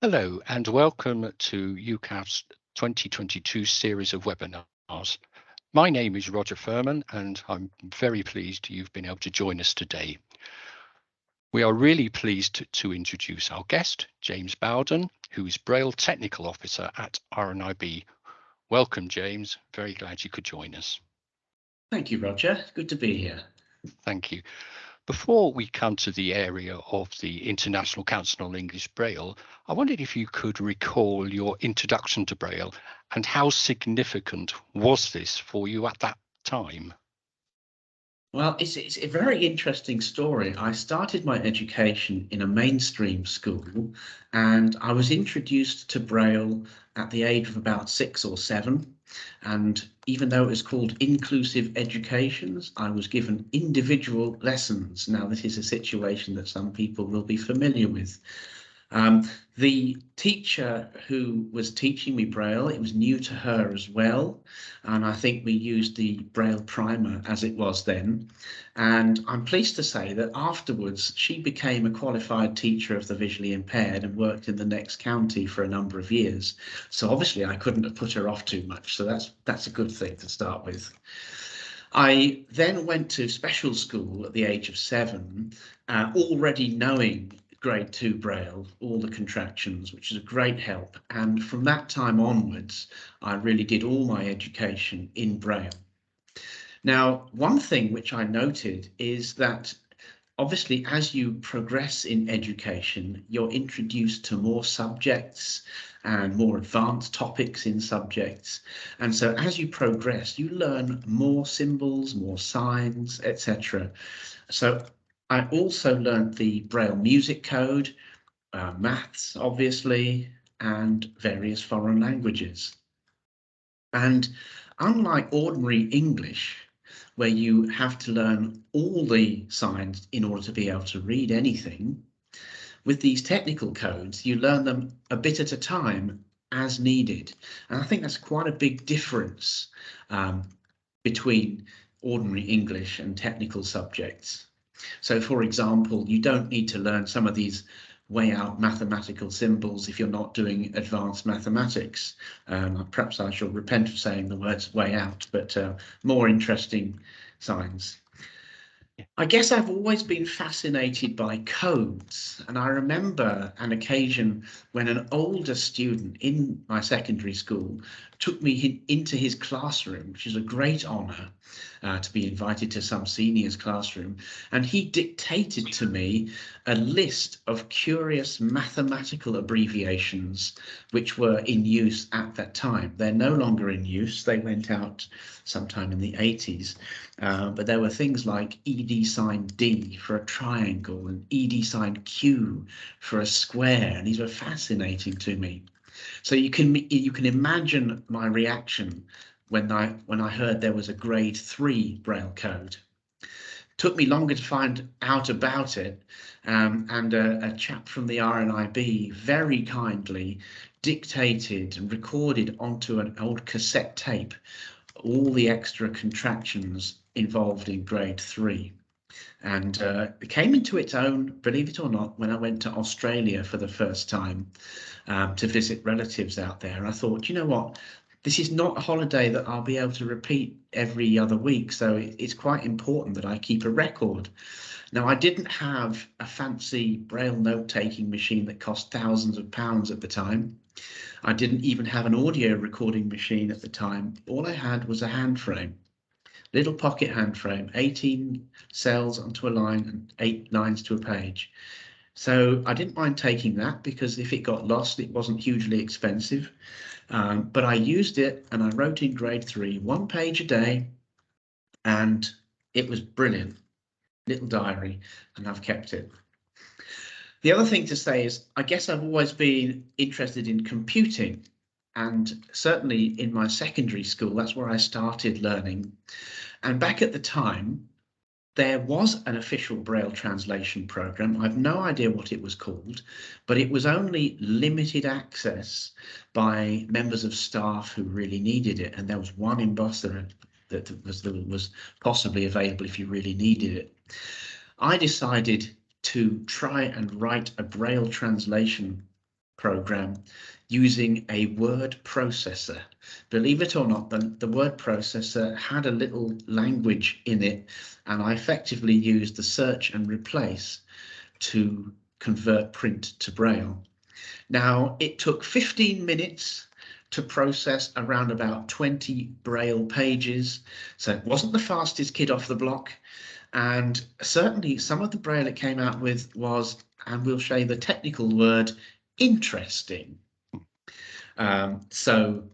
Hello and welcome to UKAAF's 2022 series of webinars. My name is Roger Firman and I'm very pleased you've been able to join us today. We are really pleased to introduce our guest, James Bowden, who is Braille Technical Officer at RNIB. Welcome, James. Very glad you could join us. Thank you, Roger. Good to be here. Thank you. Before we come to the area of the International Council on English Braille, I wondered if you could recall your introduction to Braille and how significant was this for you at that time? Well, it's a very interesting story. I started my education in a mainstream school and I was introduced to Braille at the age of about 6 or 7. And even though it was called inclusive educations, I was given individual lessons. Now, this is a situation that some people will be familiar with. The teacher who was teaching me Braille, it was new to her as well. And I think we used the Braille primer as it was then. And I'm pleased to say that afterwards she became a qualified teacher of the visually impaired and worked in the next county for a number of years. So obviously I couldn't have put her off too much. So that's a good thing to start with. I then went to special school at the age of 7, already knowing grade 2 Braille, all the contractions, which is a great help. And from that time onwards, I really did all my education in Braille. Now, one thing which I noted is that obviously, as you progress in education, you're introduced to more subjects and more advanced topics in subjects. And so as you progress, you learn more symbols, more signs, etc. So I also learned the Braille music code, maths, obviously, and various foreign languages. And unlike ordinary English, where you have to learn all the signs in order to be able to read anything, with these technical codes, you learn them a bit at a time as needed. And I think that's quite a big difference between ordinary English and technical subjects. So, for example, you don't need to learn some of these way out mathematical symbols if you're not doing advanced mathematics. Perhaps I shall repent for saying the words way out, but more interesting signs. I guess I've always been fascinated by codes, and I remember an occasion when an older student in my secondary school took me into his classroom, which is a great honour to be invited to some senior's classroom, and he dictated to me a list of curious mathematical abbreviations which were in use at that time. They're no longer in use. They went out sometime in the 80s, but there were things like ED sign D for a triangle and ED sign Q for a square, and these were fascinating to me. So you can imagine my reaction when I heard there was a grade 3 Braille code. Took me longer to find out about it, and a chap from the RNIB very kindly dictated and recorded onto an old cassette tape all the extra contractions involved in grade 3. And it came into its own, believe it or not, when I went to Australia for the first time to visit relatives out there. And I thought, you know what, this is not a holiday that I'll be able to repeat every other week. So it's quite important that I keep a record. Now, I didn't have a fancy Braille note-taking machine that cost thousands of pounds at the time. I didn't even have an audio recording machine at the time. All I had was a hand frame. Little pocket hand frame, 18 cells onto a line and 8 lines to a page. So I didn't mind taking that because if it got lost, it wasn't hugely expensive. But I used it and I wrote in grade 3, 1 page a day, and it was brilliant. Little diary, and I've kept it. The other thing to say is, I guess I've always been interested in computing, and certainly in my secondary school, that's where I started learning. And back at the time, there was an official Braille translation program. I've no idea what it was called, but it was only limited access by members of staff who really needed it. And there was one embosser that was possibly available if you really needed it. I decided to try and write a Braille translation program using a word processor. Believe it or not, the word processor had a little language in it, and I effectively used the search and replace to convert print to Braille. Now, it took 15 minutes to process around about 20 Braille pages, so it wasn't the fastest kid off the block, and certainly some of the Braille it came out with was, and we'll show you the technical word, interesting. So,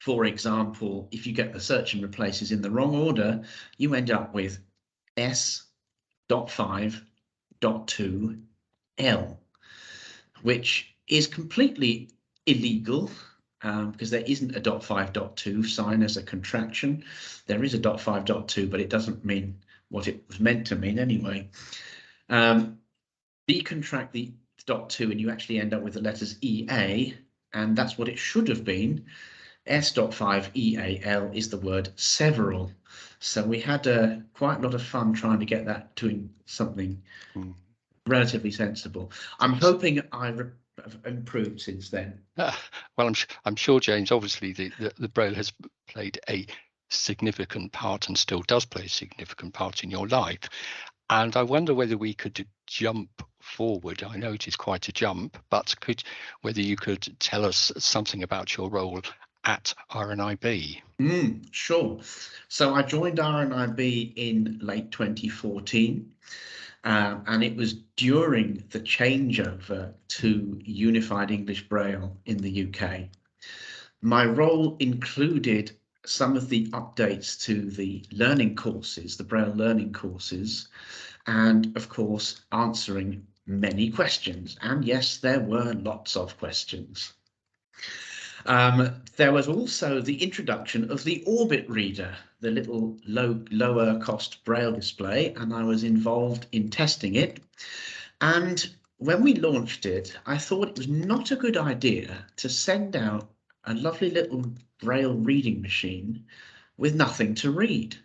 for example, if you get the search and replaces in the wrong order, you end up with S.5.2L, which is completely illegal because there isn't a .5.2 sign as a contraction. There is a .5.2, but it doesn't mean what it was meant to mean anyway. Decontract the .2 and you actually end up with the letters EA, and that's what it should have been. S.5EAL is the word several. So we had quite a lot of fun trying to get that to something relatively sensible. I'm hoping I've improved since then. Well, I'm sure, James, obviously the Braille has played a significant part and still does play a significant part in your life. And I wonder whether we could jump forward. I know it is quite a jump, but whether you could tell us something about your role at RNIB. Sure. So I joined RNIB in late 2014. And it was during the changeover to Unified English Braille in the UK. My role included some of the updates to the learning courses, the Braille learning courses, and of course, answering many questions. And yes, there were lots of questions. There was also the introduction of the Orbit Reader, the little lower cost Braille display, and I was involved in testing it. And when we launched it, I thought it was not a good idea to send out a lovely little Braille reading machine with nothing to read.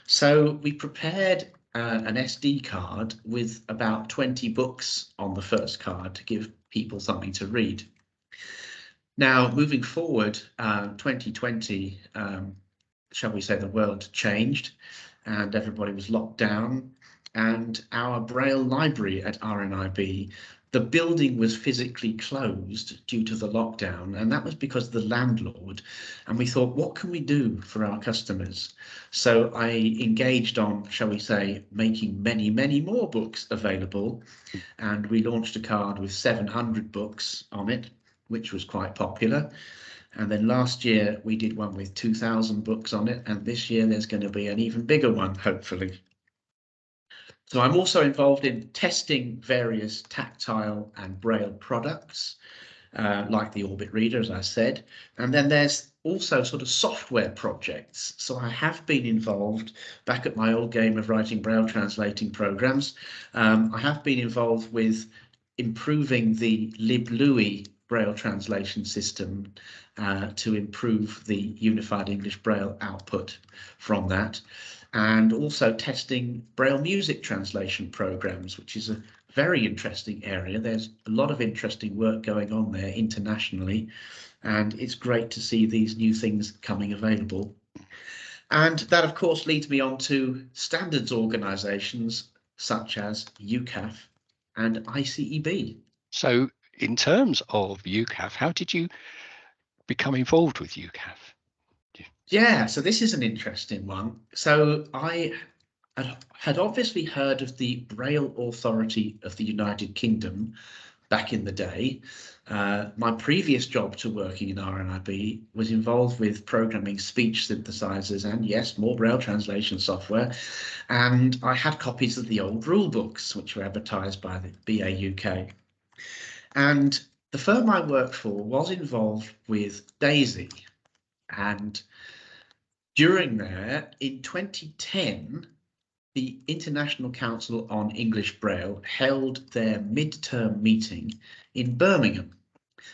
So we prepared an SD card with about 20 books on the first card to give people something to read. Now, moving forward, 2020, shall we say, the world changed and everybody was locked down, and our Braille library at RNIB, the building was physically closed due to the lockdown, and that was because of the landlord. And we thought, what can we do for our customers? So I engaged on, shall we say, making many, many more books available, and we launched a card with 700 books on it, which was quite popular. And then last year we did one with 2,000 books on it, and this year there's going to be an even bigger one, hopefully. So I'm also involved in testing various tactile and Braille products, like the Orbit Reader, as I said. And then there's also sort of software projects. So I have been involved, back at my old game of writing Braille translating programs, I have been involved with improving the LibLouis Braille translation system to improve the Unified English Braille output from that, and also testing Braille music translation programs, which is a very interesting area. There's a lot of interesting work going on there internationally, and it's great to see these new things coming available. And that, of course, leads me on to standards organisations such as UKAAF and ICEB. So in terms of UKAAF, how did you become involved with UKAAF? Yeah, so this is an interesting one. So I had obviously heard of the Braille Authority of the United Kingdom back in the day. My previous job to working in RNIB was involved with programming speech synthesizers and, yes, more Braille translation software. And I had copies of the old rule books, which were advertised by the BA UK. And the firm I worked for was involved with DAISY. And during there, in 2010, the International Council on English Braille held their mid-term meeting in Birmingham.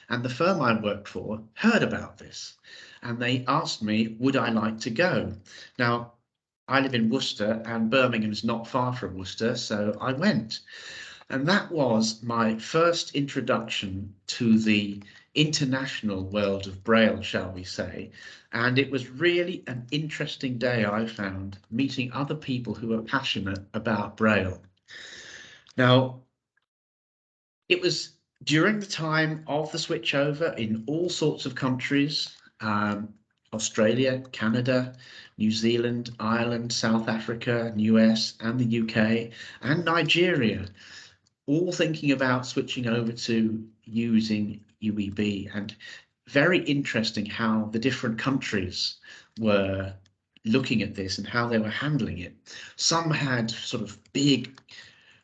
And the firm I worked for heard about this, and they asked me, would I like to go? Now, I live in Worcester, and Birmingham's not far from Worcester, so I went. And that was my first introduction to the international world of Braille, shall we say. And it was really an interesting day, I found, meeting other people who are passionate about Braille. Now, it was during the time of the switchover in all sorts of countries, Australia, Canada, New Zealand, Ireland, South Africa, US, and the UK, and Nigeria, all thinking about switching over to using UEB. And very interesting how the different countries were looking at this and how they were handling it. Some had sort of big,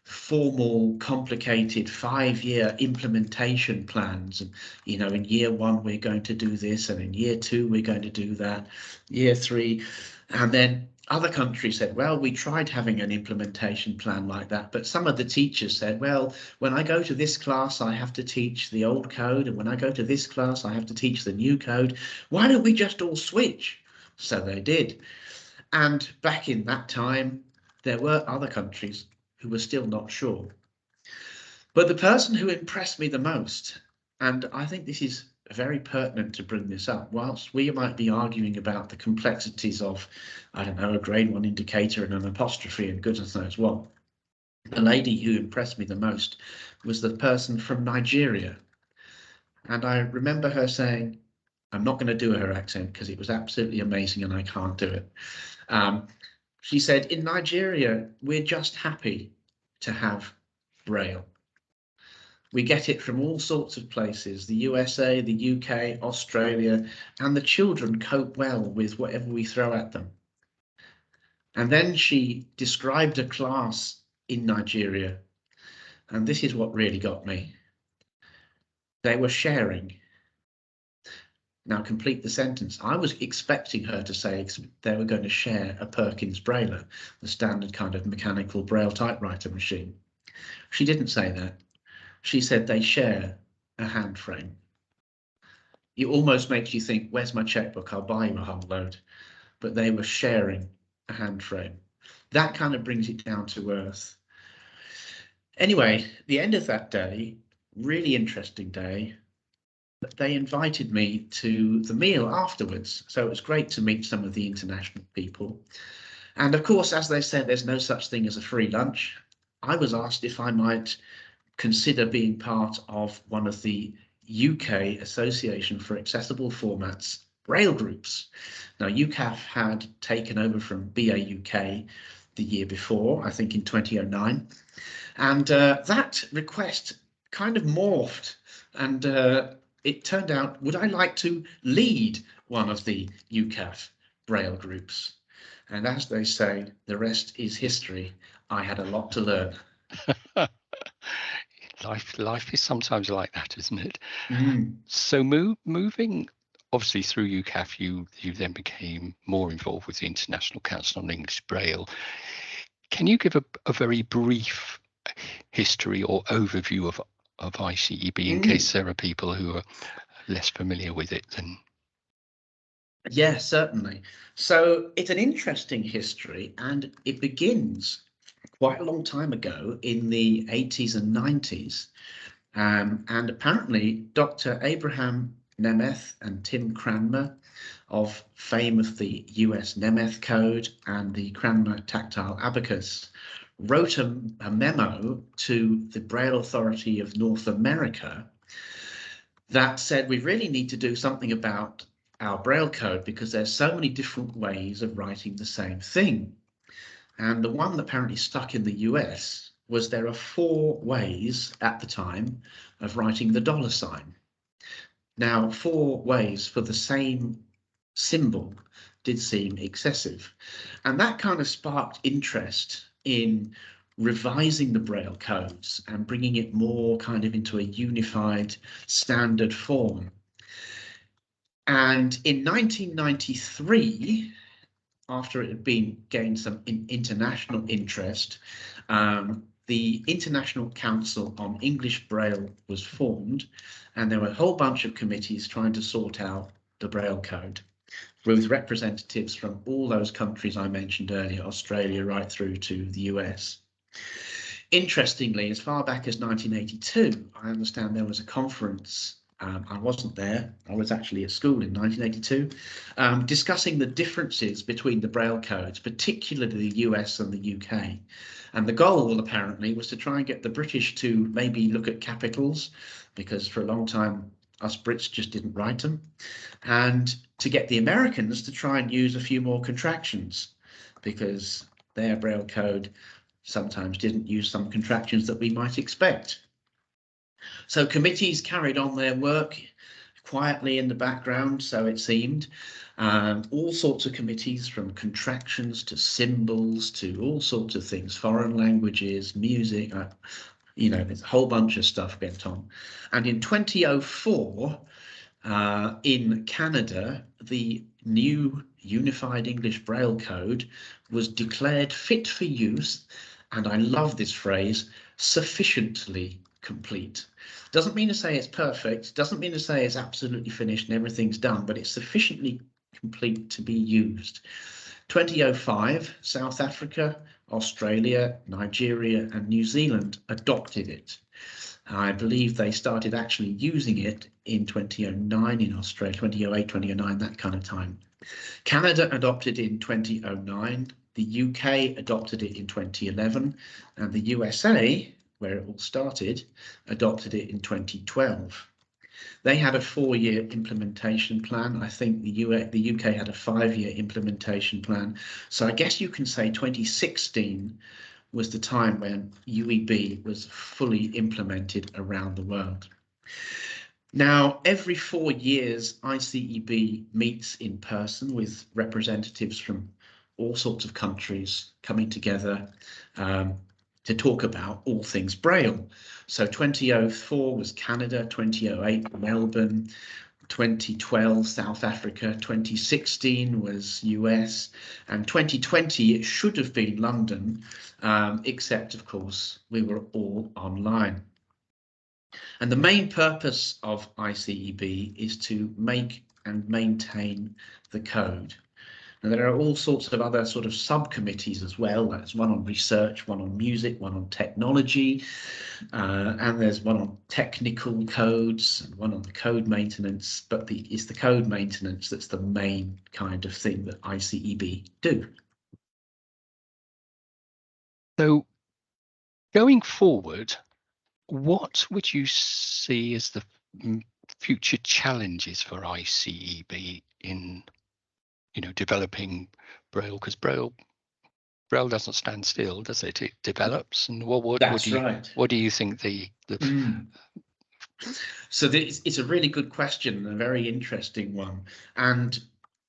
formal, complicated 5-year implementation plans. And, you know, in year 1, we're going to do this, and in year 2, we're going to do that, year 3. And then other countries said, well, we tried having an implementation plan like that, but some of the teachers said, well, when I go to this class, I have to teach the old code, and when I go to this class, I have to teach the new code. Why don't we just all switch? So they did. And back in that time, there were other countries who were still not sure. But the person who impressed me the most, and I think this is very pertinent to bring this up, whilst we might be arguing about the complexities of, I don't know, a grade 1 indicator and an apostrophe and goodness knows what, the lady who impressed me the most was the person from Nigeria. And I remember her saying, I'm not going to do her accent because it was absolutely amazing and I can't do it. She said, in Nigeria, we're just happy to have Braille. We get it from all sorts of places, the USA, the UK, Australia, and the children cope well with whatever we throw at them. And then she described a class in Nigeria, and this is what really got me. They were sharing. Now complete the sentence. I was expecting her to say they were going to share a Perkins Braille, the standard kind of mechanical Braille typewriter machine. She didn't say that. She said they share a hand frame. It almost makes you think, where's my checkbook? I'll buy you a whole load. But they were sharing a hand frame. That kind of brings it down to earth. Anyway, the end of that day, really interesting day, they invited me to the meal afterwards. So it was great to meet some of the international people. And of course, as they said, there's no such thing as a free lunch. I was asked if I might consider being part of one of the UK Association for Accessible Formats Braille groups. Now, UKAAF had taken over from BAUK the year before, I think in 2009, and that request kind of morphed, and it turned out, would I like to lead one of the UKAAF Braille groups? And as they say, the rest is history. I had a lot to learn. Life is sometimes like that, isn't it? Mm. So moving obviously through UKAAF, you then became more involved with the International Council on English Braille. Can you give a very brief history or overview of ICEB in case there are people who are less familiar with it than? Yes, certainly. So it's an interesting history, and it begins quite a long time ago in the 80s and 90s. And apparently Dr. Abraham Nemeth and Tim Cranmer, of fame of the US Nemeth Code and the Cranmer Tactile Abacus, wrote a memo to the Braille Authority of North America that said we really need to do something about our Braille code because there's so many different ways of writing the same thing. And the one that apparently stuck in the US was there are 4 ways at the time of writing the $sign. Now, 4 ways for the same symbol did seem excessive. And that kind of sparked interest in revising the Braille codes and bringing it more kind of into a unified standard form. And in 1993, after it had gained some international interest, the International Council on English Braille was formed, and there were a whole bunch of committees trying to sort out the Braille code with representatives from all those countries I mentioned earlier, Australia right through to the US. Interestingly, as far back as 1982, I understand there was a conference. I wasn't there. I was actually at school in 1982, discussing the differences between the Braille codes, particularly the US and the UK. And the goal, apparently, was to try and get the British to maybe look at capitals, because for a long time, us Brits just didn't write them, and to get the Americans to try and use a few more contractions, because their Braille code sometimes didn't use some contractions that we might expect. So committees carried on their work quietly in the background, so it seemed. All sorts of committees, from contractions to symbols to all sorts of things, foreign languages, music, you know, there's a whole bunch of stuff went on. And in 2004, in Canada, the new Unified English Braille Code was declared fit for use, and I love this phrase, sufficiently complete. Doesn't mean to say it's perfect, doesn't mean to say it's absolutely finished and everything's done, but it's sufficiently complete to be used. 2005, South Africa, Australia, Nigeria, and New Zealand adopted it. I believe they started actually using it in 2009 in Australia, 2008, 2009, that kind of time. Canada adopted it in 2009, the UK adopted it in 2011, and the USA, where it all started, adopted it in 2012. They had a 4-year implementation plan. I think the UK had a 5-year implementation plan. So I guess you can say 2016 was the time when UEB was fully implemented around the world. Now, every 4 years, ICEB meets in person with representatives from all sorts of countries coming together to talk about all things Braille. So 2004 was Canada, 2008 Melbourne, 2012 South Africa, 2016 was US, and 2020 it should have been London, except of course we were all online. And the main purpose of ICEB is to make and maintain the code. And there are all sorts of other sort of subcommittees as well. There's one on research, one on music, one on technology, and there's one on technical codes and one on the code maintenance. But it's the code maintenance that's the main kind of thing that ICEB do. So going forward, what would you see as the future challenges for ICEB in, you know, developing Braille? Because Braille doesn't stand still, does it? It develops. And what do you think the So it's a really good question, a very interesting one. And,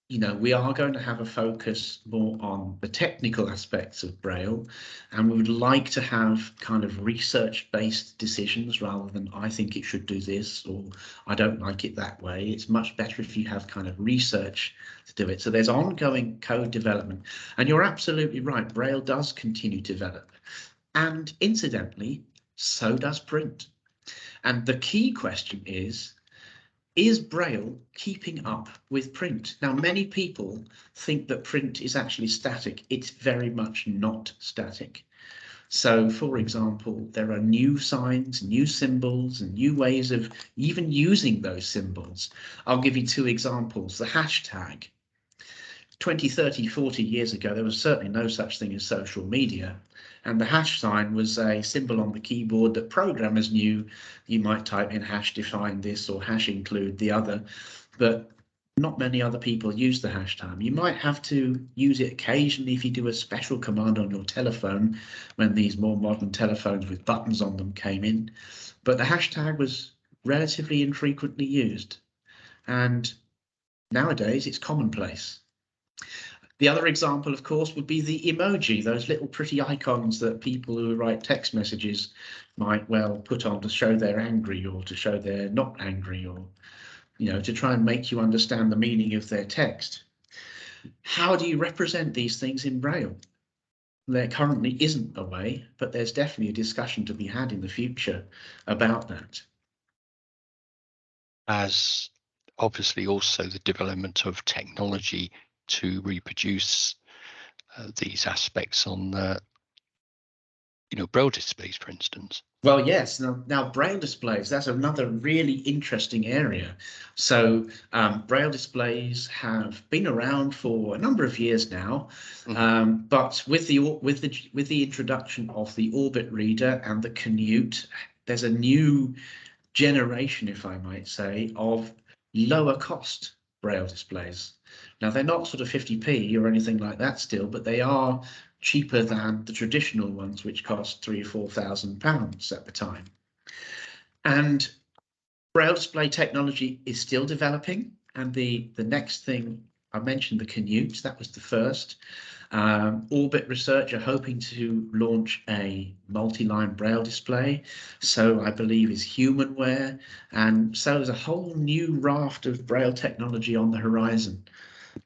you know, we are going to have a focus more on the technical aspects of Braille, and we would like to have kind of research-based decisions rather than I think it should do this or I don't like it that way. It's much better if you have kind of research to do it. So there's ongoing code development. And you're absolutely right, Braille does continue to develop. And incidentally, so does print. And the key question is Braille keeping up with print? Now, many people think that print is actually static. It's very much not static. So, for example, there are new signs, new symbols, and new ways of even using those symbols. I'll give you 2 examples. The hashtag. 20, 30, 40 years ago, there was certainly no such thing as social media. And the hash sign was a symbol on the keyboard that programmers knew. You might type in hash define this or hash include the other, but not many other people use the hashtag. You might have to use it occasionally if you do a special command on your telephone when these more modern telephones with buttons on them came in. But the hashtag was relatively infrequently used. And nowadays it's commonplace. The other example, of course, would be the emoji, those little pretty icons that people who write text messages might well put on to show they're angry or to show they're not angry, or, you know, to try and make you understand the meaning of their text. How do you represent these things in Braille? There currently isn't a way, but there's definitely a discussion to be had in the future about that. As obviously also the development of technology to reproduce these aspects on the, Braille displays, for instance. Well, yes. Now Braille displays, that's another really interesting area. So Braille displays have been around for a number of years now, but with the introduction of the Orbit reader and the Canute, there's a new generation, if I might say, of lower cost Braille displays. Now they're not sort of 50p or anything like that still, but they are cheaper than the traditional ones, which cost £3,000 or £4,000 at the time. And Braille display technology is still developing. And the next thing, I mentioned the Canute, that was the first. Orbit Research are hoping to launch a multi-line Braille display. So I believe is Humanware. And so there's a whole new raft of Braille technology on the horizon.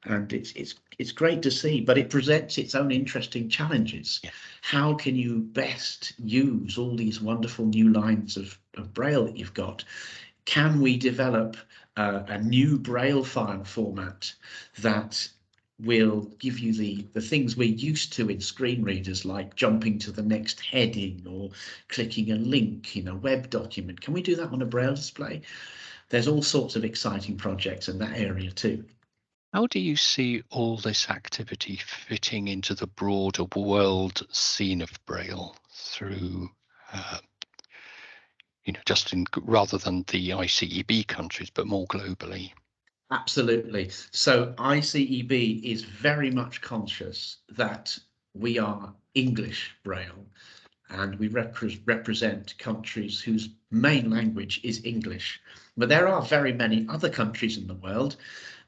And it's great to see, but it presents its own interesting challenges. Yeah. How can you best use all these wonderful new lines of Braille that you've got? Can we develop a new Braille file format that will give you the things we're used to in screen readers, like jumping to the next heading or clicking a link in a web document? Can we do that on a Braille display? There's all sorts of exciting projects in that area too. How do you see all this activity fitting into the broader world scene of Braille through, just rather than the ICEB countries, but more globally? Absolutely. So ICEB is very much conscious that we are English Braille and we represent countries whose main language is English. But there are very many other countries in the world,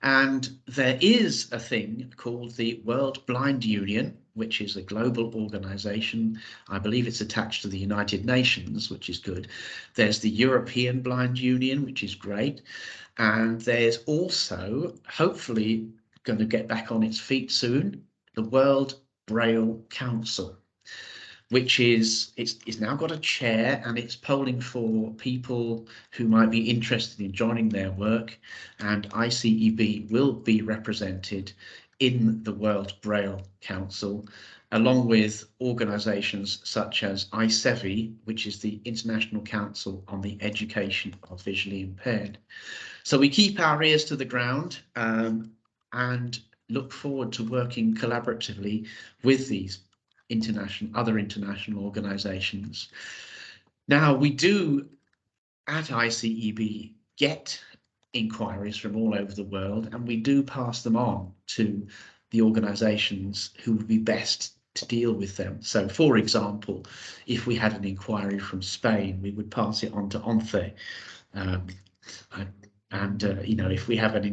and there is a thing called the World Blind Union, which is a global organization. I believe it's attached to the United Nations, which is good. There's the European Blind Union, which is great. And there's also, hopefully, going to get back on its feet soon, the World Braille Council, which it's now got a chair, and it's polling for people who might be interested in joining their work, and ICEB will be represented in the World Braille Council, along with organisations such as ICEB, which is the International Council on the Education of Visually Impaired. So we keep our ears to the ground and look forward to working collaboratively with these other international organisations. Now, we do at ICEB get inquiries from all over the world, and we do pass them on to the organisations who would be best to deal with them. So, for example, if we had an inquiry from Spain, we would pass it on to ONCE. If we have an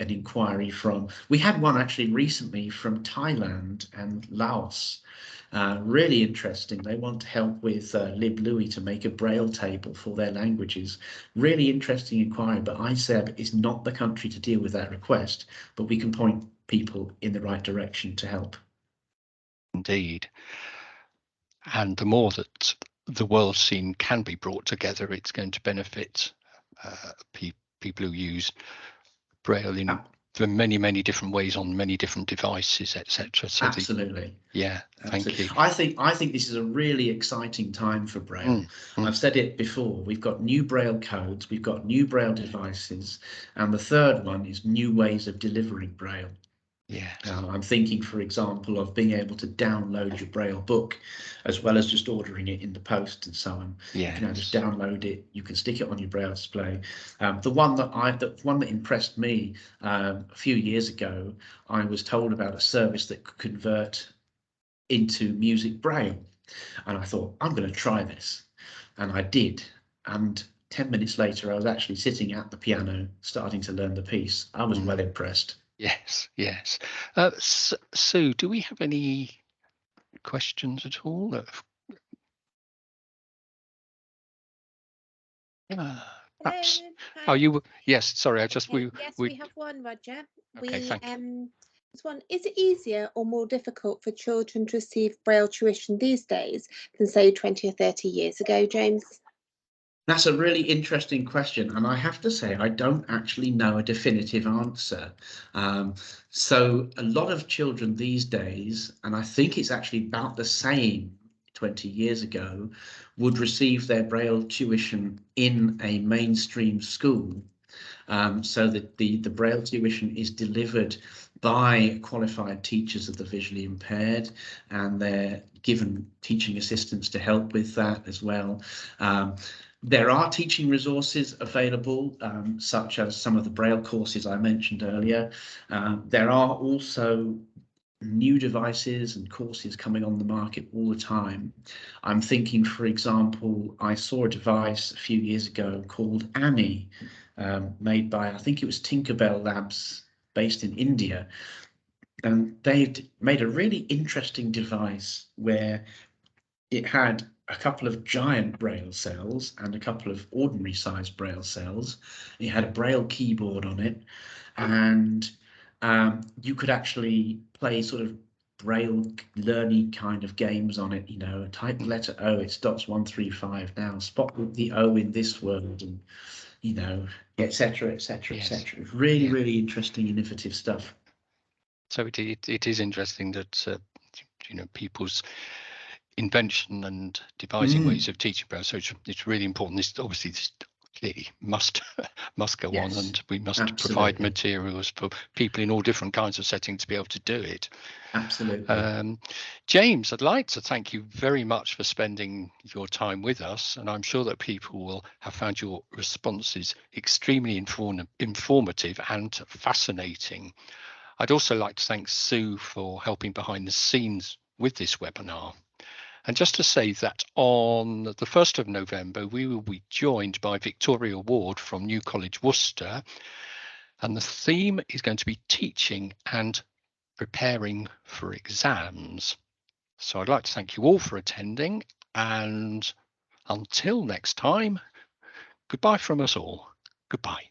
inquiry from, we had one actually recently from Thailand and Laos. Really interesting. They want help with LibLouis to make a Braille table for their languages. Really interesting inquiry, but ICEB is not the country to deal with that request, but we can point people in the right direction to help. Indeed. And the more that the world scene can be brought together, it's going to benefit people who use Braille in many, many different ways on many different devices, etc. So absolutely. Thank you. I think this is a really exciting time for Braille. I've said it before. We've got new Braille codes, we've got new Braille devices, and the third one is new ways of delivering Braille. Yeah. I'm thinking, for example, of being able to download your Braille book, as well as just ordering it in the post and so on. Yeah. You can just download it. You can stick it on your Braille display. The one that impressed me a few years ago, I was told about a service that could convert into music Braille, and I thought, I'm going to try this, and I did. And 10 minutes later, I was actually sitting at the piano, starting to learn the piece. I was well impressed. Yes. Sue, do we have any questions at all? Perhaps. Hello, you? Yes. Sorry, we have one, Roger. Okay, thank you. This one, is it easier or more difficult for children to receive Braille tuition these days than say 20 or 30 years ago, James? That's a really interesting question, and I have to say I don't actually know a definitive answer. So a lot of children these days, and I think it's actually about the same 20 years ago would receive their Braille tuition in a mainstream school, so that the Braille tuition is delivered by qualified teachers of the visually impaired, and they're given teaching assistants to help with that as well. There are teaching resources available, such as some of the Braille courses I mentioned earlier. There are also new devices and courses coming on the market all the time. I'm thinking, for example, I saw a device a few years ago called Annie, made by, I think it was Tinkerbell Labs, based in India. And they'd made a really interesting device where it had a couple of giant Braille cells and a couple of ordinary sized Braille cells. It had a Braille keyboard on it, and you could actually play sort of Braille learning kind of games on it. You know, type the letter O, it's dots 1, 3, 5 now, spot the O in this word, and, you know, etc., etc., etc. Really, really interesting, innovative stuff. So it is interesting that you know, people's invention and devising ways of teaching Braille. So it's really important. This obviously this clearly must go on, and we must provide materials for people in all different kinds of settings to be able to do it. Absolutely. James, I'd like to thank you very much for spending your time with us, and I'm sure that people will have found your responses extremely informative and fascinating. I'd also like to thank Sue for helping behind the scenes with this webinar. And just to say that on the 1st of November, we will be joined by Victoria Ward from New College, Worcester. And the theme is going to be teaching and preparing for exams. So I'd like to thank you all for attending. And until next time, goodbye from us all. Goodbye.